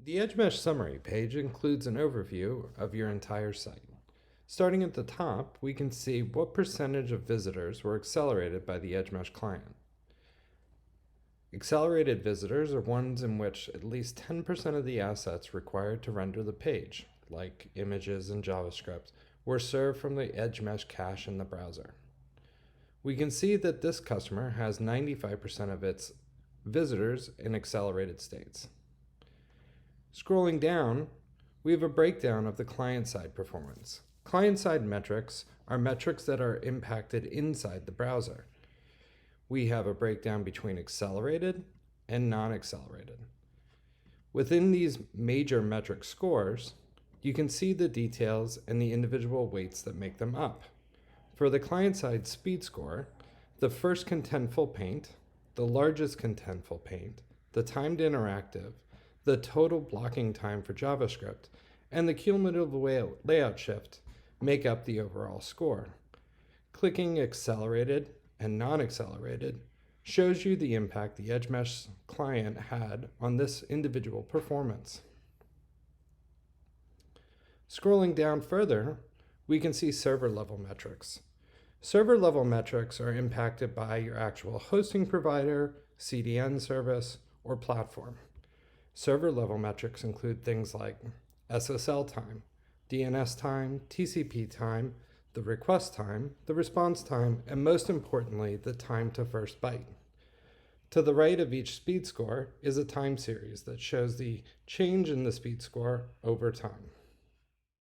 The Edgemesh summary page includes an overview of your entire site. Starting at the top, we can see what percentage of visitors were accelerated by the Edgemesh client. Accelerated visitors are ones in which at least 10% of the assets required to render the page, like images and JavaScript, were served from the Edgemesh cache in the browser. We can see that this customer has 95% of its visitors in accelerated states. Scrolling down, we have a breakdown of the client-side performance. Client-side metrics are metrics that are impacted inside the browser. We have a breakdown between accelerated and non-accelerated. Within these major metric scores, you can see the details and the individual weights that make them up. For the client-side speed score, the first contentful paint, the largest contentful paint, the timed interactive, the total blocking time for JavaScript, and the cumulative layout shift make up the overall score. Clicking accelerated and non-accelerated shows you the impact the Edgemesh client had on this individual performance. Scrolling down further, we can see server-level metrics. Server-level metrics are impacted by your actual hosting provider, CDN service, or platform. Server-level metrics include things like SSL time, DNS time, TCP time, the request time, the response time, and most importantly, the time to first byte. To the right of each speed score is a time series that shows the change in the speed score over time.